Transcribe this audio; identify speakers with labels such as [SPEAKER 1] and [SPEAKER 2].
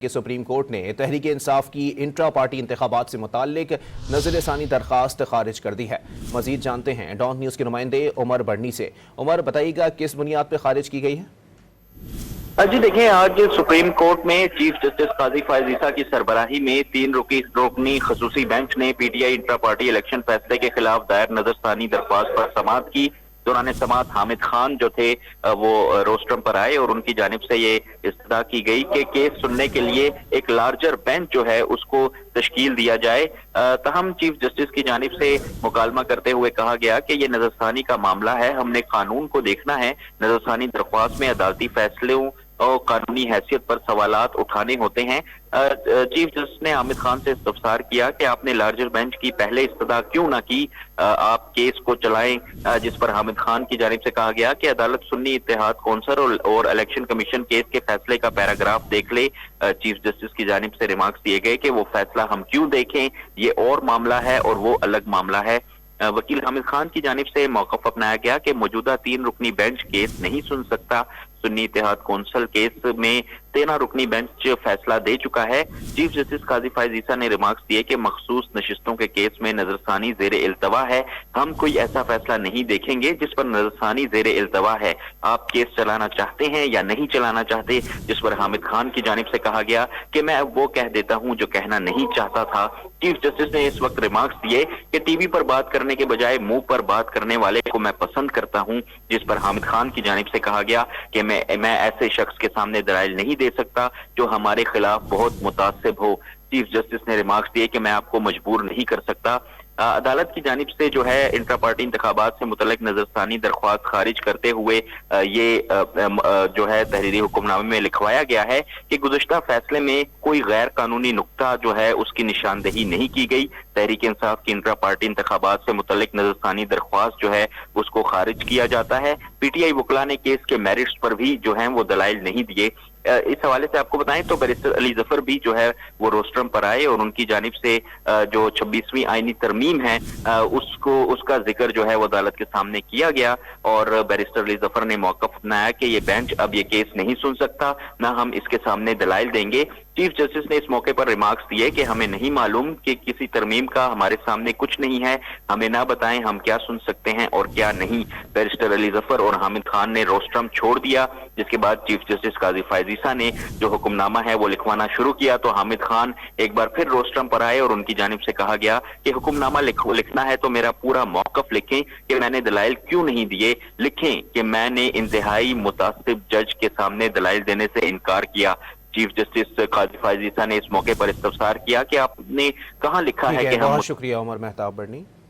[SPEAKER 1] کہ supreme court نے تحریک انصاف کی انٹرا پارٹی انتخابات سے متعلق نظر ثانی درخواست خارج کر دی ہے۔ مزید جانتے ہیں ڈان نیوز کے نمائندے عمر بڑھنی سے۔ عمر، بتائیے گا کس بنیاد پہ خارج کی گئی ہے؟
[SPEAKER 2] جی دیکھیں، آج سپریم کورٹ میں چیف جسٹس قاضی فائز عیسیٰ کی سربراہی میں 3 رکنی خصوصی بینچ نے P T I intra party election فیصلے کے خلاف دائر نظر ثانی درخواست پر سماعت کی۔ دوران سماعت حامد خان جو تھے وہ روسٹرم پر آئے اور ان کی جانب سے یہ استدعا کی گئی کہ کیس سننے کے لیے ایک لارجر بینچ جو ہے اس کو تشکیل دیا جائے۔ تاہم چیف جسٹس کی جانب سے مکالمہ کرتے ہوئے کہا گیا کہ یہ نظر ثانی کا معاملہ ہے، ہم نے قانون کو دیکھنا ہے۔ نظر ثانی درخواست میں عدالتی فیصلوں اور قانونی حیثیت پر سوالات اٹھانے ہوتے ہیں۔ چیف جسٹس نے حامد خان سے استفسار کیا کہ آپ نے لارجر بینچ کی پہلے استدعا کیوں نہ کی، آپ کیس کو چلائیں، جس پر حامد خان کی جانب سے کہا گیا کہ عدالت سنی اتحاد کونسل اور الیکشن کمیشن کیس کے فیصلے کا پیراگراف دیکھ لے۔ چیف جسٹس کی جانب سے ریمارکس دیے گئے کہ وہ فیصلہ ہم کیوں دیکھیں، یہ اور معاملہ ہے اور وہ الگ معاملہ ہے۔ وکیل حامد خان کی جانب سے موقف اپنایا گیا کہ موجودہ 3 رکنی بینچ کیس نہیں سن سکتا۔ سنی اتحاد کونسل کیس میں 13 رکنی بینچ فیصلہ دے چکا ہے۔ چیف جسٹس قاضی فائز عیسیٰ نے ریمارکس دیے کہ مخصوص نشستوں کے کیس میں نظر ثانی زیر التوا ہے، ہم کوئی ایسا فیصلہ نہیں دیکھیں گے جس پر نظر ثانی زیر التوا ہے۔ آپ کیس چلانا چاہتے ہیں یا نہیں چلانا چاہتے، جس پر حامد خان کی جانب سے کہا گیا کہ میں وہ کہہ دیتا ہوں جو کہنا نہیں چاہتا تھا۔ چیف جسٹس نے اس وقت ریمارکس دیے کہ ٹی وی پر بات کرنے کے بجائے منہ پر بات کرنے والے کو میں پسند کرتا ہوں، جس پر حامد خان کی جانب سے کہا گیا کہ میں ایسے شخص کے سامنے دلائل نہیں دے سکتا جو ہمارے خلاف بہت متعصب ہو۔ چیف جسٹس نے ریمارکس دیے کہ میں آپ کو مجبور نہیں کر سکتا۔ عدالت کی جانب سے جو ہے انٹرا پارٹی انتخابات سے متعلق نظر ثانی درخواست خارج کرتے ہوئے یہ جو ہے تحریری حکم نامے میں لکھوایا گیا ہے کہ گزشتہ فیصلے میں کوئی غیر قانونی نقطہ جو ہے اس کی نشاندہی نہیں کی گئی۔ تحریک انصاف کی انٹرا پارٹی انتخابات سے متعلق نظر ثانی درخواست جو ہے اس کو خارج کیا جاتا ہے۔ پی ٹی آئی وکلاء نے کیس کے میرٹس پر بھی جو ہیں وہ دلائل نہیں دیے۔ اس حوالے سے آپ کو بتائیں تو بیرسٹر علی ظفر بھی جو ہے وہ روسٹرم پر آئے اور ان کی جانب سے جو 26ویں آئینی ترمیم ہے اس کا ذکر جو ہے وہ عدالت کے سامنے کیا گیا اور بیرسٹر علی ظفر نے موقف اپنایا کہ یہ بینچ اب یہ کیس نہیں سن سکتا، نہ ہم اس کے سامنے دلائل دیں گے۔ چیف جسٹس نے اس موقع پر ریمارکس دیے کہ ہمیں نہیں معلوم کہ کسی ترمیم کا ہمارے سامنے کچھ نہیں ہے، ہمیں نہ بتائیں ہم کیا سن سکتے ہیں اور کیا نہیں۔ بیرسٹر علی ظفر اور حامد خان نے روسٹرم چھوڑ دیا، جس کے بعد چیف جسٹس قاضی فائز عیسیٰ نے جو حکم نامہ ہے وہ لکھوانا شروع کیا تو حامد خان ایک بار پھر روسٹرم پر آئے اور ان کی جانب سے کہا گیا کہ حکم نامہ لکھنا ہے تو میرا پورا موقف لکھیں کہ میں نے دلائل کیوں نہیں دیے، لکھیں کہ میں نے انتہائی متعصب جج کے سامنے دلائل دینے سے انکار کیا۔ چیف جسٹس قاضی فائز عیسیٰ نے اس موقع پر استفسار کیا کہ آپ نے کہاں لکھا ہے کہ ہم
[SPEAKER 1] بہت شکریہ عمر مہتاب بڑھنی۔